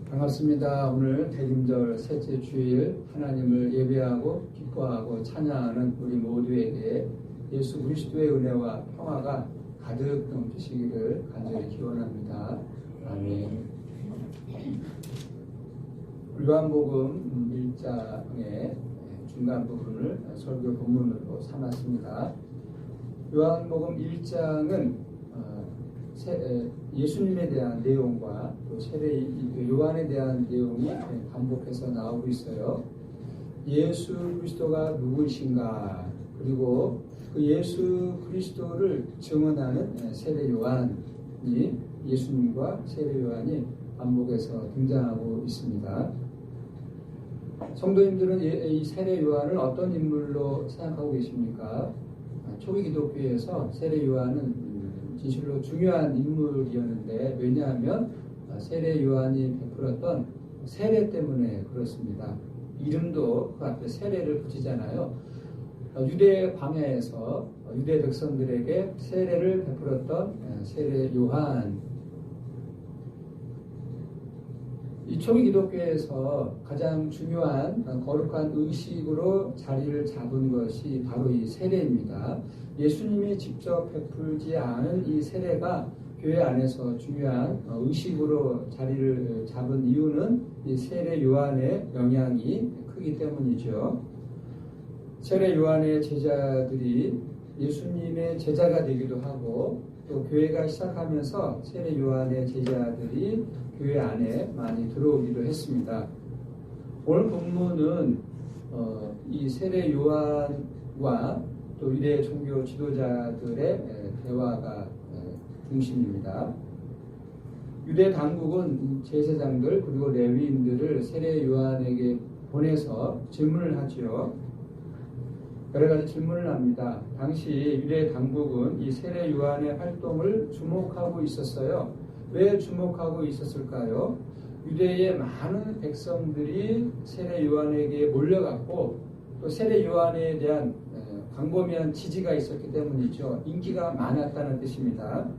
반갑습니다. 오늘 대림절 셋째 주일 하나님을 예배하고 기뻐하고 찬양하는 우리 모두에게 예수 그리스도의 은혜와 평화가 가득 넘치시기를 간절히 기원합니다. 아멘. 요한복음 1장의 중간 부분을 설교 본문으로 삼았습니다. 요한복음 1장은 예수님에 대한 내용과 또 세례 요한에 대한 내용이 반복해서 나오고 있어요. 예수 그리스도가 누구이신가, 그리고 그 예수 그리스도를 증언하는 세례 요한이, 예수님과 세례 요한이 반복해서 등장하고 있습니다. 성도님들은 이 세례 요한을 어떤 인물로 생각하고 계십니까? 초기 기독교에서 세례 요한은 진실로 중요한 인물이었는데, 왜냐하면 세례 요한이 베풀었던 세례 때문에 그렇습니다. 이름도 그 앞에 세례를 붙이잖아요. 유대 광야에서 유대 백성들에게 세례를 베풀었던 세례 요한. 이 초기 기독교에서 가장 중요한 거룩한 의식으로 자리를 잡은 것이 바로 이 세례입니다. 예수님이 직접 베풀지 않은 이 세례가 교회 안에서 중요한 의식으로 자리를 잡은 이유는 이 세례 요한의 영향이 크기 때문이죠. 세례 요한의 제자들이 예수님의 제자가 되기도 하고, 또 교회가 시작하면서 세례 요한의 제자들이 교회 안에 많이 들어오기도 했습니다. 오늘 본문은 이 세례 요한과 또 유대 종교 지도자들의 대화가 중심입니다. 유대 당국은 제사장들 그리고 레위인들을 세례 요한에게 보내서 질문을 하죠. 여러 가지 질문을 합니다. 당시 유대 당국은 이 세례 요한의 활동을 주목하고 있었어요. 왜 주목하고 있었을까요? 유대의 많은 백성들이 세례 요한에게 몰려갔고, 또 세례 요한에 대한 광범위한 지지가 있었기 때문이죠. 인기가 많았다는 뜻입니다.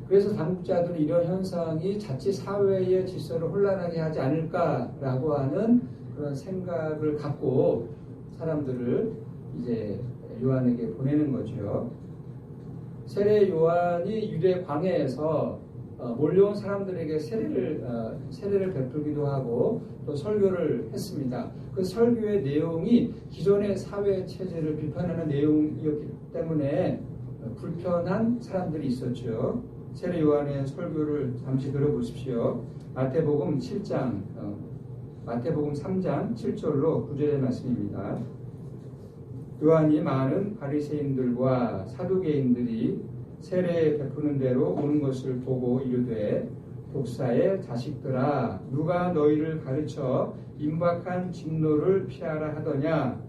그래서 당국자들은 이런 현상이 자칫 사회의 질서를 혼란하게 하지 않을까라고 하는 그런 생각을 갖고 사람들을 이제 요한에게 보내는 거죠. 세례 요한이 유대 광야에서 몰려온 사람들에게 세례를 베풀기도 하고 또 설교를 했습니다. 그 설교의 내용이 기존의 사회 체제를 비판하는 내용이었기 때문에 불편한 사람들이 있었죠. 세례 요한의 설교를 잠시 들어보십시오. 마태복음 3장 7절로 9절의 말씀입니다. 요한이 많은 바리새인들과 사두개인들이 세례 베푸는 대로 오는 것을 보고 이르되, 독사의 자식들아, 누가 너희를 가르쳐 임박한 진노를 피하라 하더냐?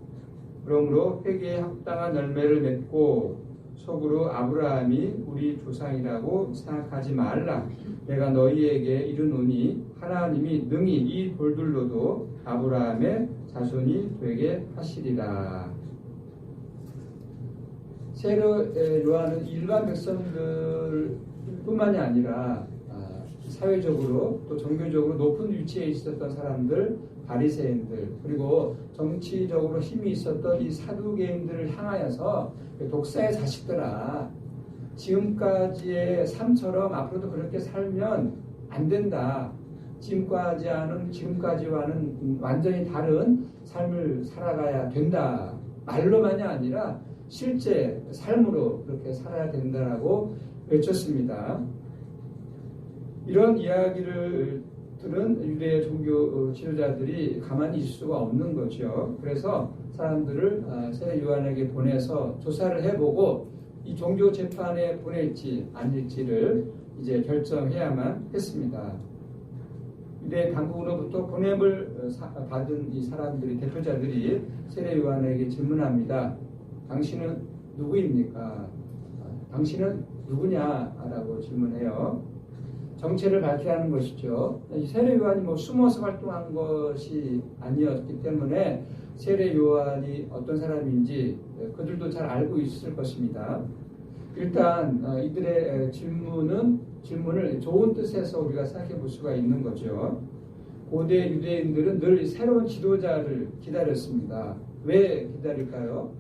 그러므로 회개에 합당한 열매를 맺고 속으로 아브라함이 우리 조상이라고 생각하지 말라. 내가 너희에게 이르노니 하나님이 능히 이 돌들로도 아브라함의 자손이 되게 하시리라. 세례 요한은 일반 백성들뿐만이 아니라 사회적으로 또 종교적으로 높은 위치에 있었던 사람들, 바리새인들, 그리고 정치적으로 힘이 있었던 이 사두개인들을 향하여서 독사의 자식들아, 지금까지의 삶처럼 앞으로도 그렇게 살면 안 된다. 지금까지와는 완전히 다른 삶을 살아가야 된다. 말로만이 아니라 실제 삶으로 그렇게 살아야 된다라고 외쳤습니다. 이런 이야기를 들은 유대 종교 지도자들이 가만히 있을 수가 없는 거죠. 그래서 사람들을 세례 요한에게 보내서 조사를 해보고 이 종교 재판에 보낼지 아닐지를 이제 결정해야만 했습니다. 유대 당국으로부터 보냄을 받은 이 사람들이, 대표자들이 세례 요한에게 질문합니다. 당신은 누구입니까? 당신은 누구냐라고 질문해요. 정체를 밝히라는 것이죠. 세례 요한이 숨어서 활동한 것이 아니었기 때문에 세례 요한이 어떤 사람인지 그들도 잘 알고 있을 것입니다. 일단 이들의 질문을 좋은 뜻에서 우리가 생각해 볼 수가 있는 거죠. 고대 유대인들은 늘 새로운 지도자를 기다렸습니다. 왜 기다릴까요?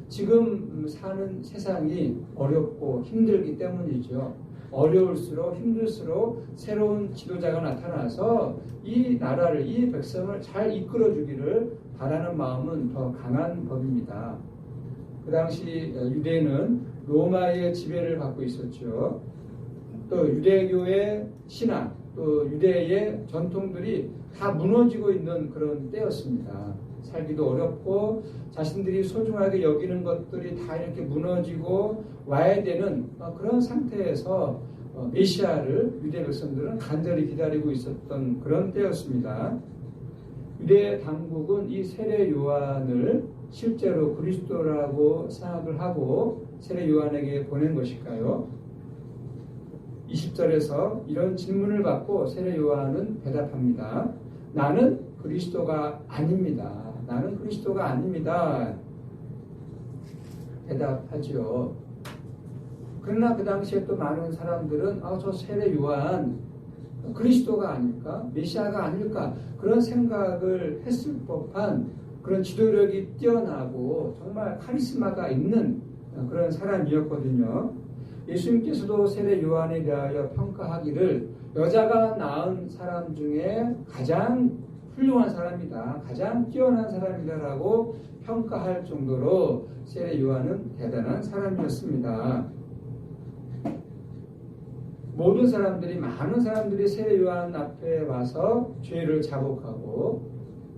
지금 사는 세상이 어렵고 힘들기 때문이죠. 어려울수록 힘들수록 새로운 지도자가 나타나서 이 나라를, 이 백성을 잘 이끌어주기를 바라는 마음은 더 강한 법입니다. 그 당시 유대는 로마의 지배를 받고 있었죠. 또 유대교의 신앙, 또 유대의 전통들이 다 무너지고 있는 그런 때였습니다. 살기도 어렵고 자신들이 소중하게 여기는 것들이 다 이렇게 무너지고 와야 되는 그런 상태에서 메시아를 유대 백성들은 간절히 기다리고 있었던 그런 때였습니다. 유대 당국은 이 세례 요한을 실제로 그리스도라고 생각을 하고 세례 요한에게 보낸 것일까요? 20절에서 이런 질문을 받고 세례 요한은 대답합니다. 나는 그리스도가 아닙니다. 나는 그리스도가 아닙니다. 대답하죠. 그러나 그 당시에 또 많은 사람들은 저 세례 요한 그리스도가 아닐까? 메시아가 아닐까? 그런 생각을 했을 법한 그런 지도력이 뛰어나고 정말 카리스마가 있는 그런 사람이었거든요. 예수님께서도 세례 요한에 대하여 평가하기를 여자가 낳은 사람 중에 가장 훌륭한 사람이다, 가장 뛰어난 사람이다라고 평가할 정도로 세례 요한은 대단한 사람이었습니다. 모든 사람들이, 많은 사람들이 세례 요한 앞에 와서 죄를 자복하고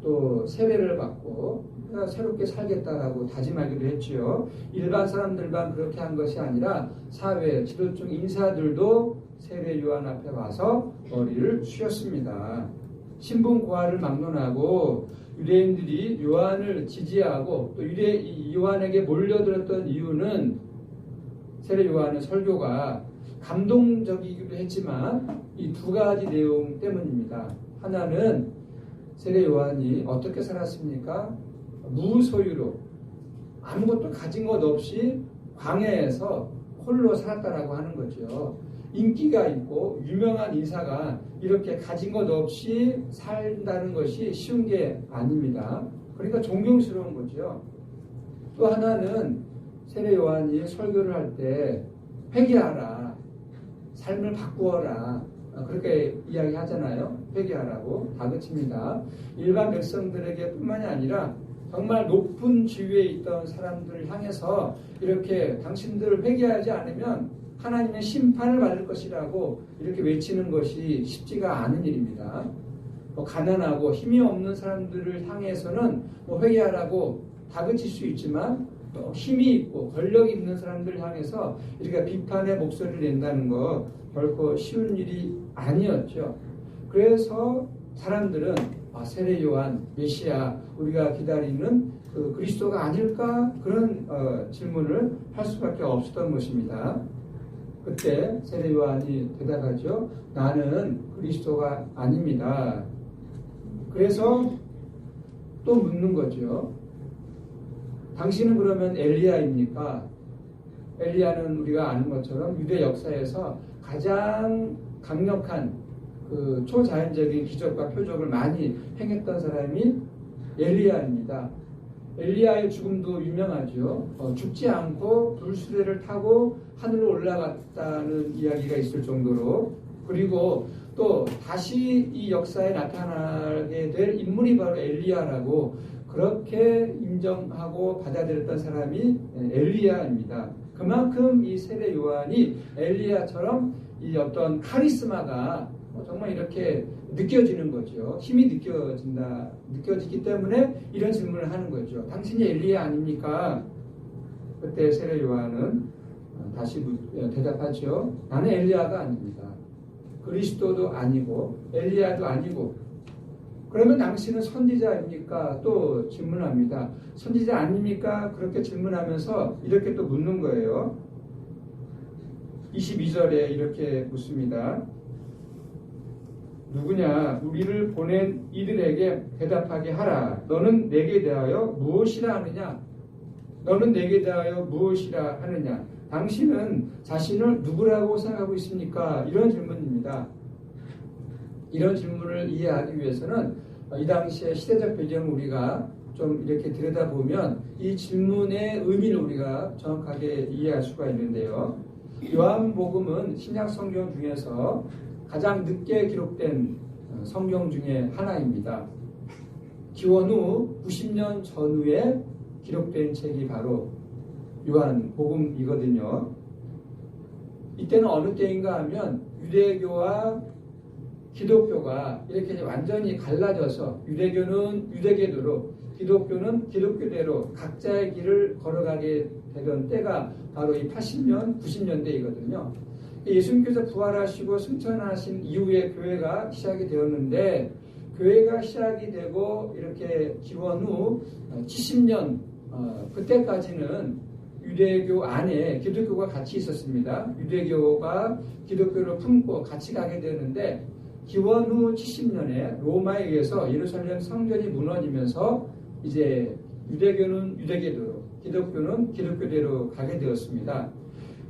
또 세례를 받고 새롭게 살겠다라고 다짐하기도 했지요. 일반 사람들만 그렇게 한 것이 아니라 사회 지도층 인사들도 세례 요한 앞에 와서 머리를 숙였습니다. 신분 고하를 막론하고 유대인들이 요한을 지지하고 또 요한에게 몰려들었던 이유는 세례 요한의 설교가 감동적이기도 했지만 이 두 가지 내용 때문입니다. 하나는 세례 요한이 어떻게 살았습니까? 무소유로 아무것도 가진 것 없이 광야에서 홀로 살았다라고 하는 거죠. 인기가 있고 유명한 인사가 이렇게 가진 것 없이 산다는 것이 쉬운 게 아닙니다. 그러니까 존경스러운 거죠. 또 하나는 세례 요한이 설교를 할 때 회개하라, 삶을 바꾸어라, 그렇게 이야기하잖아요. 회개하라고 다그칩니다. 일반 백성들에게 뿐만이 아니라 정말 높은 지위에 있던 사람들을 향해서 이렇게 당신들 회개하지 않으면 하나님의 심판을 받을 것이라고 이렇게 외치는 것이 쉽지가 않은 일입니다. 가난하고 힘이 없는 사람들을 향해서는 회개하라고 다그칠 수 있지만 또 힘이 있고 권력이 있는 사람들을 향해서 이렇게 비판의 목소리를 낸다는 거 결코 쉬운 일이 아니었죠. 그래서 사람들은 세례 요한, 메시아, 우리가 기다리는 그 그리스도가 아닐까? 그런 질문을 할 수밖에 없었던 것입니다. 그때 세례 요한이 대답하죠. 나는 그리스도가 아닙니다. 그래서 또 묻는 거죠. 당신은 그러면 엘리야입니까? 엘리야는 우리가 아는 것처럼 유대 역사에서 가장 강력한 그 초자연적인 기적과 표적을 많이 행했던 사람이 엘리야입니다. 엘리야의 죽음도 유명하죠. 죽지 않고 불수레를 타고 하늘로 올라갔다는 이야기가 있을 정도로, 그리고 또 다시 이 역사에 나타나게 될 인물이 바로 엘리야라고 그렇게 인정하고 받아들였던 사람이 엘리야입니다. 그만큼 이 세례 요한이 엘리야처럼 이 어떤 카리스마가 정말 이렇게 느껴지는 거죠. 힘이 느껴지기 때문에 이런 질문을 하는 거죠. 당신이 엘리야 아닙니까? 그때 세례 요한은 다시 대답하죠. 나는 엘리야가 아닙니다. 그리스도도 아니고 엘리야도 아니고. 그러면 당신은 선지자입니까? 또 질문합니다. 선지자 아닙니까? 그렇게 질문하면서 이렇게 또 묻는 거예요. 22절에 이렇게 묻습니다. 누구냐? 우리를 보낸 이들에게 대답하게 하라. 너는 내게 대하여 무엇이라 하느냐? 너는 내게 대하여 무엇이라 하느냐? 당신은 자신을 누구라고 생각하고 있습니까? 이런 질문입니다. 이런 질문을 이해하기 위해서는 이 당시의 시대적 배경을 우리가 좀 이렇게 들여다보면 이 질문의 의미를 우리가 정확하게 이해할 수가 있는데요. 요한복음은 신약 성경 중에서 가장 늦게 기록된 성경 중에 하나입니다. 기원 후 90년 전후에 기록된 책이 바로 요한복음이거든요. 이때는 어느 때인가 하면 유대교와 기독교가 이렇게 완전히 갈라져서 유대교는 유대교대로 기독교는 기독교대로 각자의 길을 걸어가게 되던 때가 바로 이 80년, 90년대이거든요. 예수님께서 부활하시고 승천하신 이후에 교회가 시작이 되었는데 교회가 시작이 되고 이렇게 기원 후 70년 그때까지는 유대교 안에 기독교가 같이 있었습니다. 유대교가 기독교를 품고 같이 가게 되는데 기원 후 70년에 로마에 의해서 예루살렘 성전이 무너지면서 이제 유대교는 유대교대로 기독교는 기독교대로 가게 되었습니다.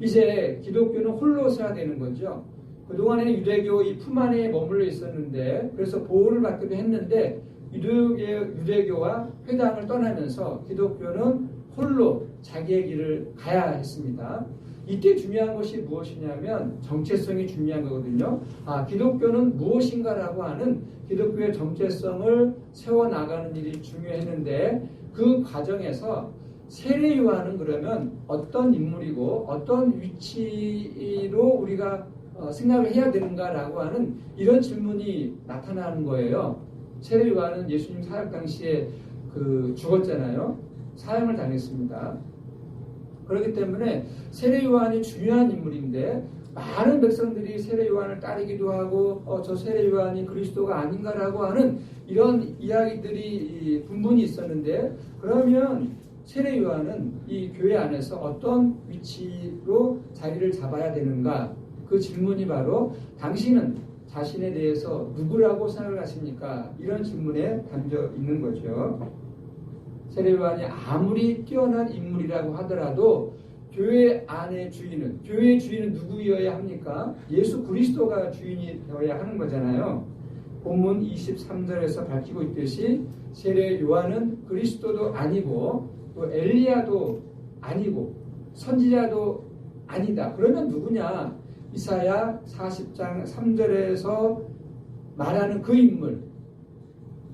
이제 기독교는 홀로 서야 되는 거죠. 그동안에는 유대교 이 품 안에 머물러 있었는데 그래서 보호를 받기도 했는데 유대교와 회당을 떠나면서 기독교는 홀로 자기의 길을 가야 했습니다. 이때 중요한 것이 무엇이냐면 정체성이 중요한 거거든요. 기독교는 무엇인가라고 하는 기독교의 정체성을 세워나가는 일이 중요했는데 그 과정에서 세례 요한은 그러면 어떤 인물이고 어떤 위치로 우리가 생각을 해야 되는가라고 하는 이런 질문이 나타나는 거예요. 세례 요한은 예수님 사역 당시에 죽었잖아요. 사형을 당했습니다. 그렇기 때문에 세례 요한이 중요한 인물인데 많은 백성들이 세례 요한을 따르기도 하고 저 세례 요한이 그리스도가 아닌가라고 하는 이런 이야기들이 분분히 있었는데 그러면 세례 요한은 이 교회 안에서 어떤 위치로 자리를 잡아야 되는가? 그 질문이 바로 당신은 자신에 대해서 누구라고 생각하십니까? 이런 질문에 담겨 있는 거죠. 세례 요한이 아무리 뛰어난 인물이라고 하더라도 교회 안의 주인은 교회의 주인은 누구여야 합니까? 예수 그리스도가 주인이 되어야 하는 거잖아요. 본문 23절에서 밝히고 있듯이 세례 요한은 그리스도도 아니고 또 엘리야도 아니고 선지자도 아니다. 그러면 누구냐? 이사야 40장 3절에서 말하는 그 인물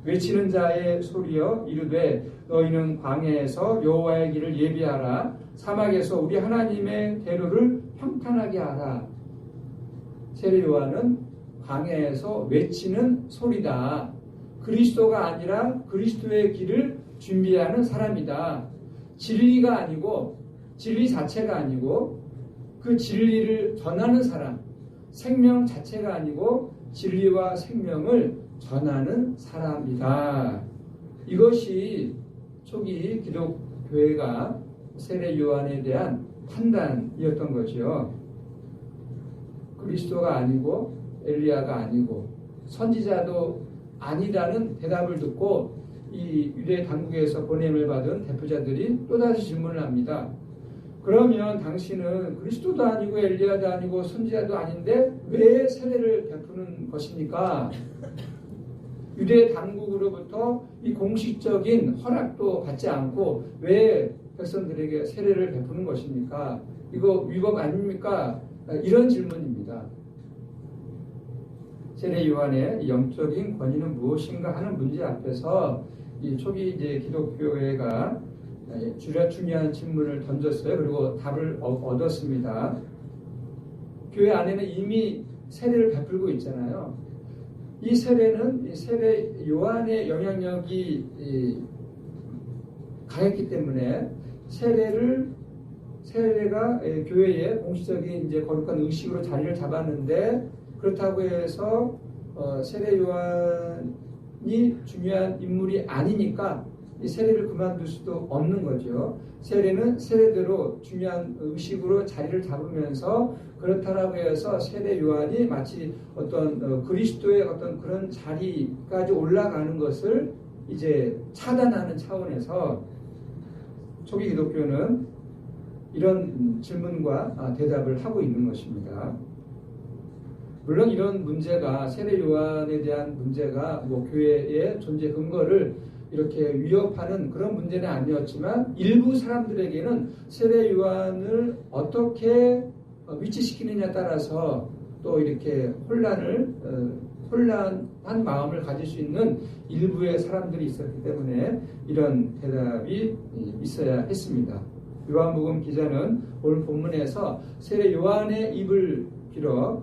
외치는 자의 소리여 이르되 너희는 광야에서 여호와의 길을 예비하라 사막에서 우리 하나님의 대로를 평탄하게 하라. 세례 요한은 광야에서 외치는 소리다. 그리스도가 아니라 그리스도의 길을 준비하는 사람이다. 진리가 아니고 진리 자체가 아니고 그 진리를 전하는 사람, 생명 자체가 아니고 진리와 생명을 전하는 사람이다. 이것이 초기 기독교회가 세례 요한에 대한 판단이었던 거죠. 그리스도가 아니고 엘리야가 아니고 선지자도 아니라는 대답을 듣고 이 유대 당국에서 보냄을 받은 대표자들이 또다시 질문을 합니다. 그러면 당신은 그리스도도 아니고 엘리야도 아니고 선지자도 아닌데 왜 세례를 베푸는 것입니까? 유대 당국으로부터 이 공식적인 허락도 받지 않고 왜 백성들에게 세례를 베푸는 것입니까? 이거 위법 아닙니까? 이런 질문입니다. 세례 요한의 영적인 권위는 무엇인가 하는 문제 앞에서 이 초기 이제 기독교회가 중요한 질문을 던졌어요. 그리고 답을 얻었습니다. 교회 안에는 이미 세례를 베풀고 있잖아요. 이 세례는 세례 요한의 영향력이 강했기 때문에 세례가 교회의 공식적인 이제 거룩한 의식으로 자리를 잡았는데 그렇다고 해서 세례 요한이 중요한 인물이 아니니까 이 세례를 그만둘 수도 없는 거죠. 세례는 세례대로 중요한 의식으로 자리를 잡으면서 그렇다라고 해서 세례 요한이 마치 어떤 그리스도의 어떤 그런 자리까지 올라가는 것을 이제 차단하는 차원에서 초기 기독교는 이런 질문과 대답을 하고 있는 것입니다. 물론 이런 문제가 세례 요한에 대한 문제가 뭐 교회의 존재 근거를 이렇게 위협하는 그런 문제는 아니었지만 일부 사람들에게는 세례 요한을 어떻게 위치시키느냐에 따라서 또 이렇게 혼란한 마음을 가질 수 있는 일부의 사람들이 있었기 때문에 이런 대답이 있어야 했습니다. 요한복음 기자는 오늘 본문에서 세례 요한의 입을 빌어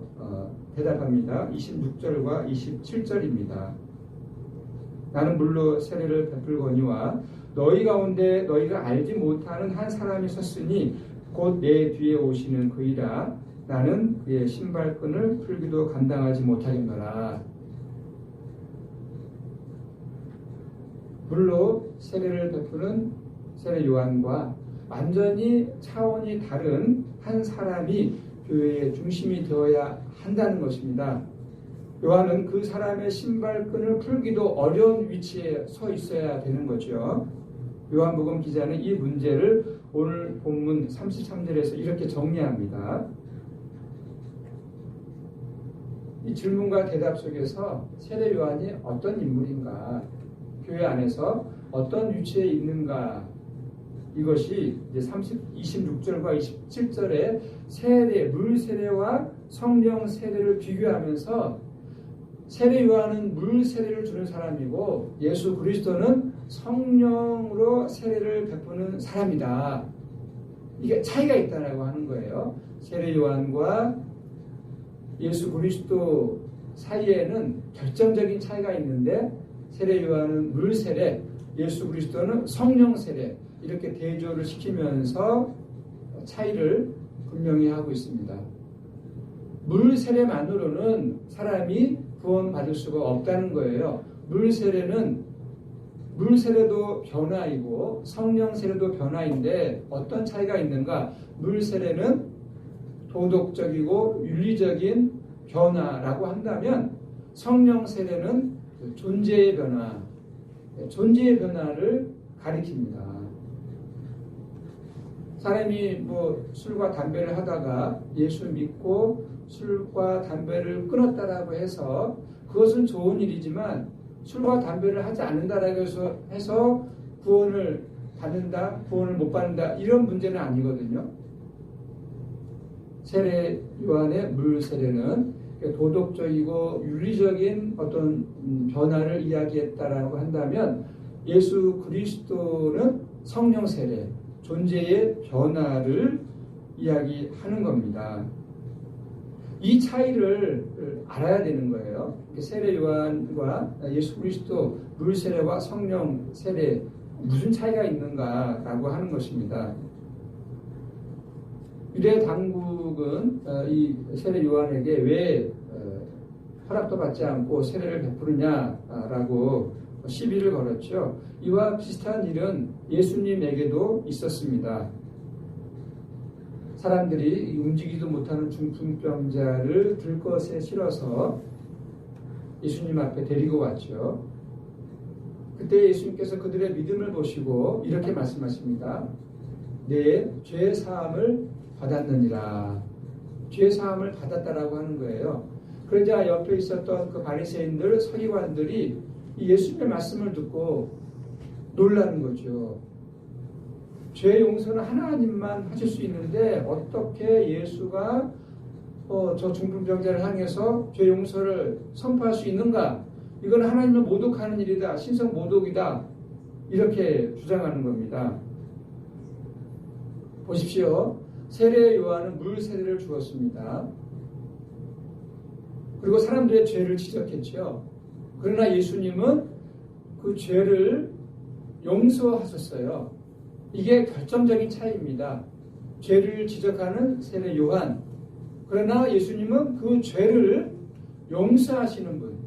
대답합니다. 26절과 27절입니다. 나는 물로 세례를 베풀거니와 너희 가운데 너희가 알지 못하는 한 사람이 섰으니 곧 내 뒤에 오시는 그이라. 나는 그의 신발끈을 풀기도 감당하지 못하겠노라. 물로 세례를 베푸는 세례 요한과 완전히 차원이 다른 한 사람이 교회의 중심이 되어야 한다는 것입니다. 요한은 그 사람의 신발끈을 풀기도 어려운 위치에 서 있어야 되는 거죠. 요한복음 기자는 이 문제를 오늘 본문 33절에서 이렇게 정리합니다. 이 질문과 대답 속에서 세례 요한이 어떤 인물인가, 교회 안에서 어떤 위치에 있는가, 이것이 이제 26절과 27절에 세례, 물 세례와 성령 세례를 비교하면서 세례 요한은 물 세례를 주는 사람이고 예수 그리스도는 성령으로 세례를 베푸는 사람이다. 이게 차이가 있다라고 하는 거예요. 세례 요한과 예수 그리스도 사이에는 결정적인 차이가 있는데 세례 요한은 물 세례, 예수 그리스도는 성령 세례, 이렇게 대조를 시키면서 차이를 분명히 하고 있습니다. 물 세례만으로는 사람이 구원받을 수가 없다는 거예요. 물 세례도 변화이고 성령 세례도 변화인데 어떤 차이가 있는가? 물 세례는 도덕적이고 윤리적인 변화라고 한다면 성령 세례는 존재의 변화를 가리킵니다. 사람이 뭐 술과 담배를 하다가 예수 믿고 술과 담배를 끊었다라고 해서 그것은 좋은 일이지만 술과 담배를 하지 않는다라고 해서 구원을 받는다, 구원을 못 받는다, 이런 문제는 아니거든요. 세례 요한의 물 세례는 도덕적이고 윤리적인 어떤 변화를 이야기했다라고 한다면 예수 그리스도는 성령 세례, 존재의 변화를 이야기하는 겁니다. 이 차이를 알아야 되는 거예요. 세례 요한과 예수 그리스도 물 세례와 성령 세례 무슨 차이가 있는가라고 하는 것입니다. 유대 당국은 이 세례 요한에게 왜 허락도 받지 않고 세례를 베푸느냐라고 시비를 걸었죠. 이와 비슷한 일은 예수님에게도 있었습니다. 사람들이 움직이지도 못하는 중풍병자를 들것에 실어서 예수님 앞에 데리고 왔죠. 그때 예수님께서 그들의 믿음을 보시고 이렇게 말씀하십니다. 내 죄 사함을 받았느니라. 죄 사함을 받았다라고 하는 거예요. 그러자 옆에 있었던 그 바리새인들, 서기관들이 예수님의 말씀을 듣고 놀라는 거죠. 죄 용서는 하나님만 하실 수 있는데 어떻게 예수가 저 중풍병자를 향해서 죄 용서를 선포할 수 있는가? 이건 하나님을 모독하는 일이다. 신성 모독이다. 이렇게 주장하는 겁니다. 보십시오. 세례 요한은 물 세례를 주었습니다. 그리고 사람들의 죄를 지적했죠. 그러나 예수님은 그 죄를 용서하셨어요. 이게 결정적인 차이입니다. 죄를 지적하는 세례 요한, 그러나 예수님은 그 죄를 용서하시는 분,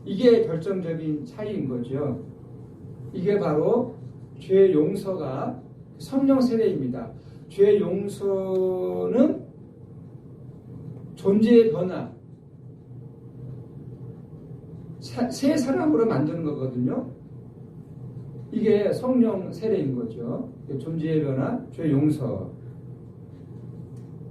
이게 결정적인 차이인 거죠. 이게 바로 죄 용서가 성령 세례입니다. 죄 용서는 존재의 변화, 새 사람으로 만드는 거거든요. 이게 성령 세례인 거죠. 존재의 변화, 죄 용서.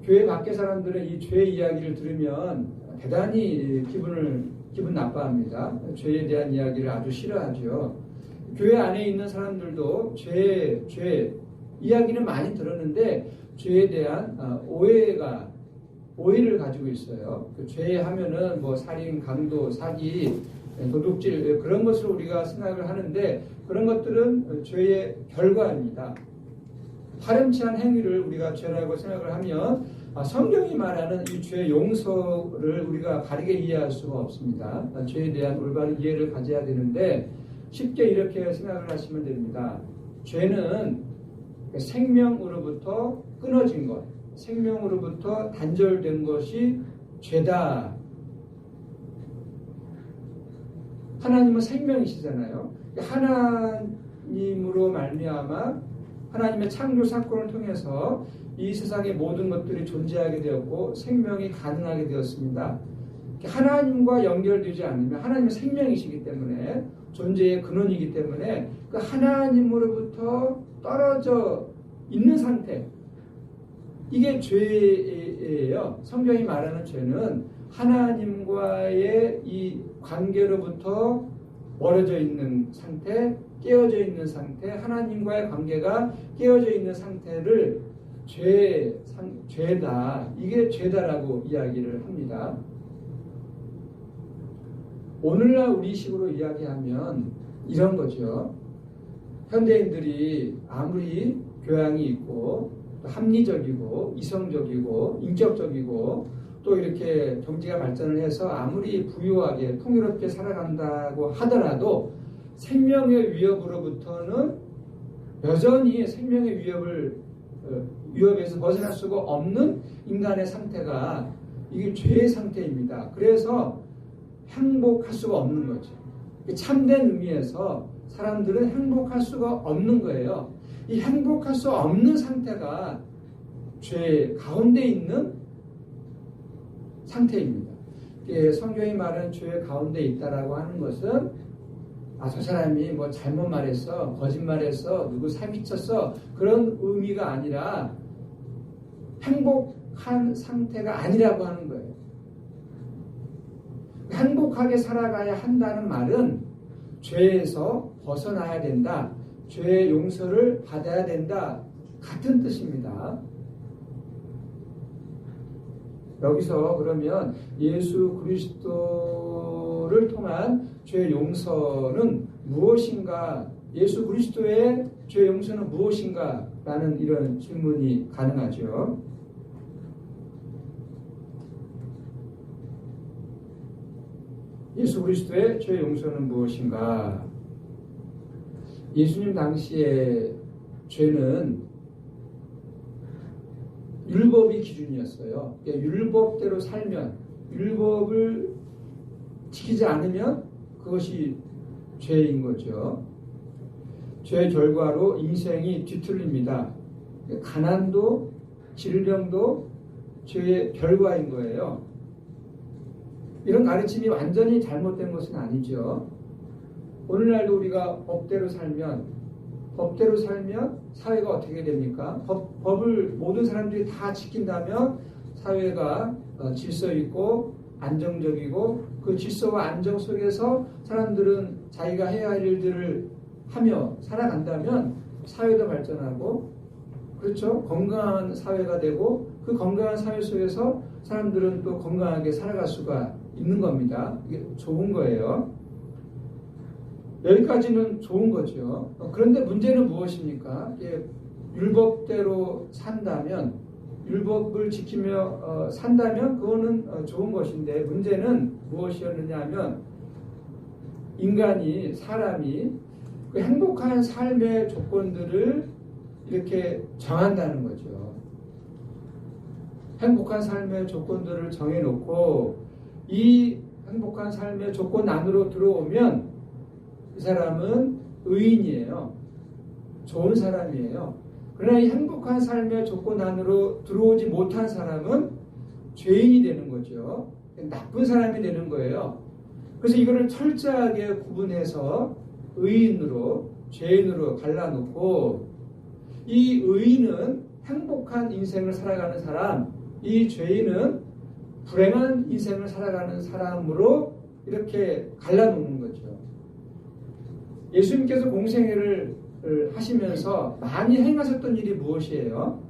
교회 밖의 사람들은 이 죄 이야기를 들으면 대단히 기분 나빠합니다. 죄에 대한 이야기를 아주 싫어하죠. 교회 안에 있는 사람들도 죄 이야기는 많이 들었는데 죄에 대한 오해를 가지고 있어요. 그 죄 하면은 뭐 살인, 강도, 사기, 도둑질 그런 것을 우리가 생각을 하는데 그런 것들은 죄의 결과입니다. 파렴치한 행위를 우리가 죄라고 생각을 하면 성경이 말하는 이 죄 용서를 우리가 바르게 이해할 수가 없습니다. 죄에 대한 올바른 이해를 가져야 되는데 쉽게 이렇게 생각을 하시면 됩니다. 죄는 생명으로부터 끊어진 것, 생명으로부터 단절된 것이 죄다. 하나님은 생명이시잖아요. 하나님으로 말미암아 하나님의 창조 사건을 통해서 이 세상의 모든 것들이 존재하게 되었고 생명이 가능하게 되었습니다. 하나님과 연결되지 않으면 하나님은 생명이시기 때문에 존재의 근원이기 때문에 그 하나님으로부터 떨어져 있는 상태, 이게 죄예요. 성경이 말하는 죄는 하나님과의 이 관계로부터 멀어져 있는 상태, 깨어져 있는 상태, 하나님과의 관계가 깨어져 있는 상태를 죄다, 이게 죄다라고 이야기를 합니다. 오늘날 우리식으로 이야기하면 이런 거죠. 현대인들이 아무리 교양이 있고 합리적이고 이성적이고 인격적이고 또 이렇게 경제가 발전을 해서 아무리 부유하게 풍요롭게 살아간다고 하더라도 생명의 위협으로부터는 여전히 생명의 위협에서 벗어날 수가 없는 인간의 상태가 이게 죄의 상태입니다. 그래서 행복할 수가 없는 거죠. 참된 의미에서 사람들은 행복할 수가 없는 거예요. 이 행복할 수 없는 상태가 죄 가운데 있는 상태입니다. 성경이 말하는 죄 가운데 있다라고 하는 것은 저 사람이 뭐 잘못 말했어, 거짓말했어, 누구 사기쳤어 그런 의미가 아니라 행복한 상태가 아니라고 하는 거예요. 행복하게 살아가야 한다는 말은 죄에서 벗어나야 된다, 죄의 용서를 받아야 된다 같은 뜻입니다. 여기서 그러면 예수 그리스도를 통한 죄 용서는 무엇인가? 예수 그리스도의 죄 용서는 무엇인가? 라는 이런 질문이 가능하죠. 예수 그리스도의 죄 용서는 무엇인가? 예수님 당시에 죄는 율법이 기준이었어요. 율법대로 살면, 율법을 지키지 않으면 그것이 죄인 거죠. 죄의 결과로 인생이 뒤틀립니다. 가난도 질병도 죄의 결과인 거예요. 이런 가르침이 완전히 잘못된 것은 아니죠. 오늘날도 우리가 법대로 살면 사회가 어떻게 됩니까? 법을 모든 사람들이 다 지킨다면 사회가 질서 있고 안정적이고 그 질서와 안정 속에서 사람들은 자기가 해야 할 일들을 하며 살아간다면 사회도 발전하고, 그렇죠? 건강한 사회가 되고 그 건강한 사회 속에서 사람들은 또 건강하게 살아갈 수가 있는 겁니다. 이게 좋은 거예요. 여기까지는 좋은 거죠. 그런데 문제는 무엇입니까? 율법대로 산다면, 율법을 지키며 산다면 그거는 좋은 것인데 문제는 무엇이었느냐 하면 사람이 그 행복한 삶의 조건들을 이렇게 정한다는 거죠. 행복한 삶의 조건들을 정해놓고 이 행복한 삶의 조건 안으로 들어오면 이 사람은 의인이에요. 좋은 사람이에요. 그러나 이 행복한 삶의 조건 안으로 들어오지 못한 사람은 죄인이 되는 거죠. 나쁜 사람이 되는 거예요. 그래서 이거를 철저하게 구분해서 의인으로 죄인으로 갈라놓고, 이 의인은 행복한 인생을 살아가는 사람, 이 죄인은 불행한 인생을 살아가는 사람으로 이렇게 갈라놓는 거죠. 예수님께서 공생애를 하시면서 많이 행하셨던 일이 무엇이에요?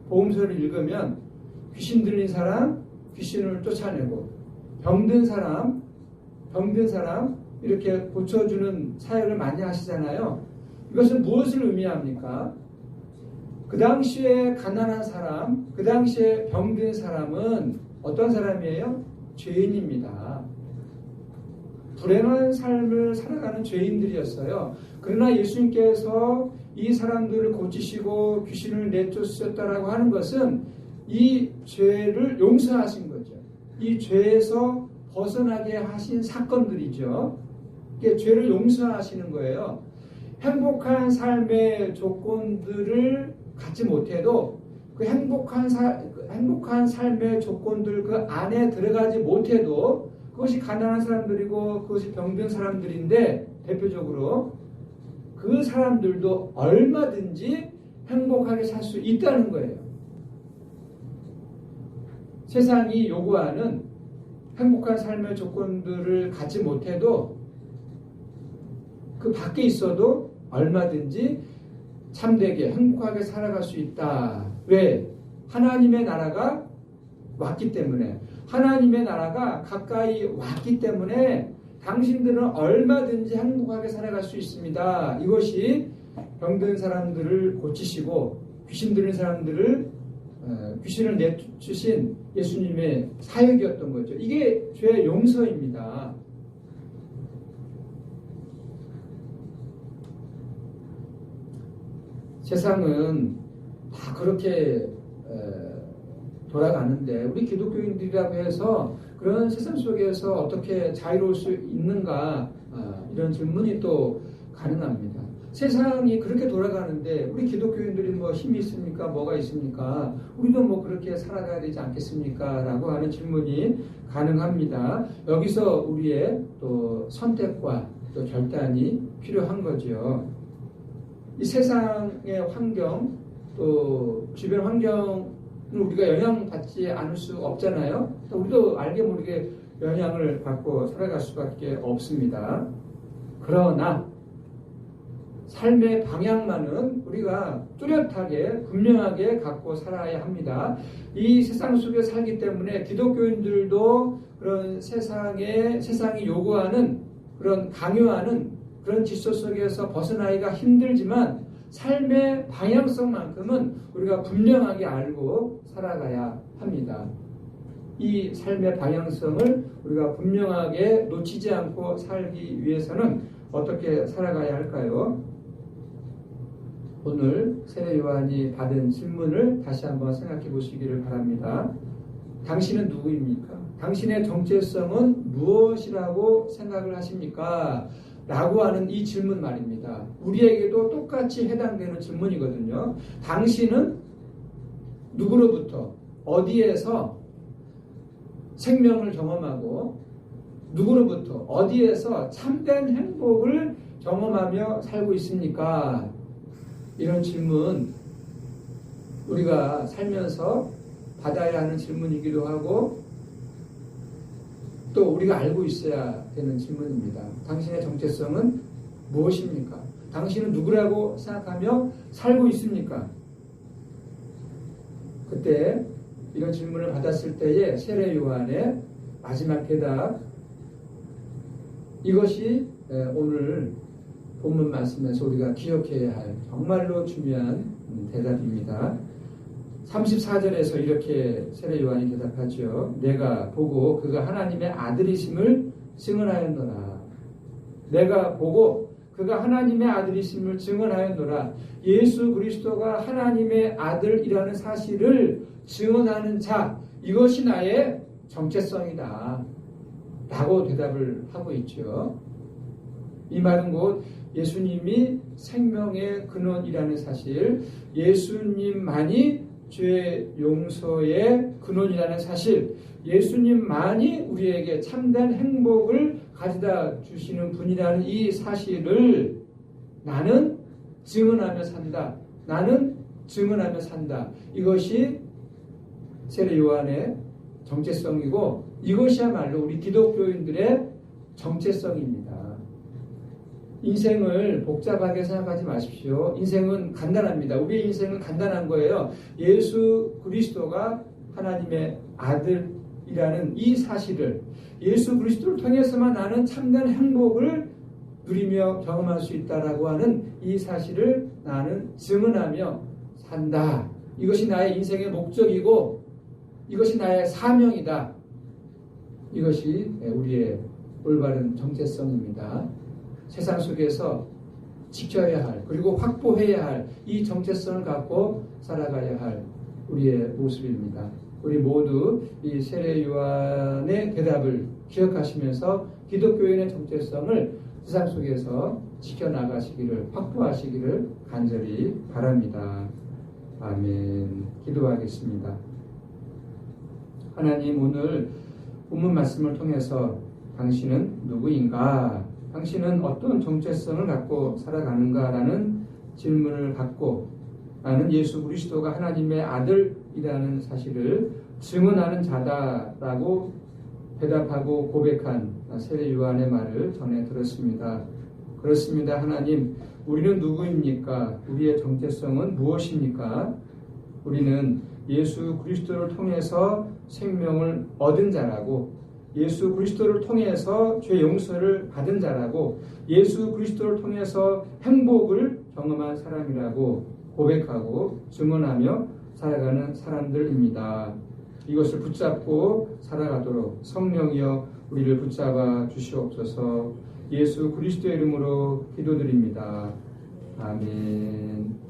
복음서를 읽으면 귀신 들린 사람, 귀신을 쫓아내고 병든 사람 이렇게 고쳐주는 사역을 많이 하시잖아요. 이것은 무엇을 의미합니까? 그 당시에 가난한 사람, 그 당시에 병든 사람은 어떤 사람이에요? 죄인입니다. 불행한 삶을 살아가는 죄인들이었어요. 그러나 예수님께서 이 사람들을 고치시고 귀신을 내쫓으셨다라고 하는 것은 이 죄를 용서하신 거죠. 이 죄에서 벗어나게 하신 사건들이죠. 이게 죄를 용서하시는 거예요. 행복한 삶의 조건들을 갖지 못해도 그 행복한 삶의 조건들 그 안에 들어가지 못해도 그것이 가난한 사람들이고 그것이 병든 사람들인데 대표적으로 그 사람들도 얼마든지 행복하게 살 수 있다는 거예요. 세상이 요구하는 행복한 삶의 조건들을 갖지 못해도 그 밖에 있어도 얼마든지 참되게 행복하게 살아갈 수 있다. 왜? 하나님의 나라가 왔기 때문에, 하나님의 나라가 가까이 왔기 때문에 당신들은 얼마든지 행복하게 살아갈 수 있습니다. 이것이 병든 사람들을 고치시고 귀신 들린 사람들을 귀신을 내주신 예수님의 사역이었던 거죠. 이게 죄 용서입니다. 세상은 다 그렇게 돌아가는데 우리 기독교인들이라고 해서 그런 세상 속에서 어떻게 자유로울 수 있는가, 이런 질문이 또 가능합니다. 세상이 그렇게 돌아가는데 우리 기독교인들이 뭐 힘이 있습니까? 뭐가 있습니까? 우리도 뭐 그렇게 살아가야 되지 않겠습니까? 라고 하는 질문이 가능합니다. 여기서 우리의 또 선택과 또 결단이 필요한 거죠. 이 세상의 환경, 또 주변 환경을 우리가 영향받지 않을 수 없잖아요. 우리도 알게 모르게 영향을 받고 살아갈 수밖에 없습니다. 그러나 삶의 방향만은 우리가 뚜렷하게 분명하게 갖고 살아야 합니다. 이 세상 속에 살기 때문에 기독교인들도 그런 세상이 요구하는 그런 강요하는 그런 질서 속에서 벗어나기가 힘들지만 삶의 방향성만큼은 우리가 분명하게 알고 살아가야 합니다. 이 삶의 방향성을 우리가 분명하게 놓치지 않고 살기 위해서는 어떻게 살아가야 할까요? 오늘 세례 요한이 받은 질문을 다시 한번 생각해 보시기를 바랍니다. 당신은 누구입니까? 당신의 정체성은 무엇이라고 생각을 하십니까? 라고 하는 이 질문 말입니다. 우리에게도 똑같이 해당되는 질문이거든요. 당신은 누구로부터 어디에서 생명을 경험하고 누구로부터 어디에서 참된 행복을 경험하며 살고 있습니까? 이런 질문 우리가 살면서 받아야 하는 질문이기도 하고 또 우리가 알고 있어야 되는 질문입니다. 당신의 정체성은 무엇입니까? 당신은 누구라고 생각하며 살고 있습니까? 그때 이런 질문을 받았을 때에 세례 요한의 마지막 대답, 이것이 오늘 본문 말씀에서 우리가 기억해야 할 정말로 중요한 대답입니다. 34절에서 이렇게 세례 요한이 대답하죠. 내가 보고 그가 하나님의 아들이심을 증언하였노라. 내가 보고 그가 하나님의 아들이심을 증언하였노라. 예수 그리스도가 하나님의 아들이라는 사실을 증언하는 자, 이것이 나의 정체성이다 라고 대답을 하고 있죠. 이 말은 곧 예수님이 생명의 근원이라는 사실, 예수님만이 죄 용서의 근원이라는 사실, 예수님만이 우리에게 참된 행복을 가져다 주시는 분이라는 이 사실을 나는 증언하며 산다. 나는 증언하며 산다. 이것이 세례 요한의 정체성이고 이것이야말로 우리 기독교인들의 정체성입니다. 인생을 복잡하게 생각하지 마십시오. 인생은 간단합니다. 우리의 인생은 간단한 거예요. 예수 그리스도가 하나님의 아들이라는 이 사실을, 예수 그리스도를 통해서만 나는 참된 행복을 누리며 경험할 수 있다라고 하는 이 사실을 나는 증언하며 산다. 이것이 나의 인생의 목적이고 이것이 나의 사명이다. 이것이 우리의 올바른 정체성입니다. 세상 속에서 지켜야 할, 그리고 확보해야 할 이 정체성을 갖고 살아가야 할 우리의 모습입니다. 우리 모두 이 세례 요한의 대답을 기억하시면서 기독교인의 정체성을 세상 속에서 지켜나가시기를, 확보하시기를 간절히 바랍니다. 아멘. 기도하겠습니다. 하나님, 오늘 본문 말씀을 통해서 당신은 누구인가? 당신은 어떤 정체성을 갖고 살아가는가라는 질문을 갖고 나는 예수 그리스도가 하나님의 아들이라는 사실을 증언하는 자다라고 대답하고 고백한 세례 요한의 말을 전해 들었습니다. 그렇습니다. 하나님, 우리는 누구입니까? 우리의 정체성은 무엇입니까? 우리는 예수 그리스도를 통해서 생명을 얻은 자라고, 예수 그리스도를 통해서 죄 용서를 받은 자라고, 예수 그리스도를 통해서 행복을 경험한 사람이라고 고백하고 증언하며 살아가는 사람들입니다. 이것을 붙잡고 살아가도록 성령이여 우리를 붙잡아 주시옵소서. 예수 그리스도의 이름으로 기도드립니다. 아멘.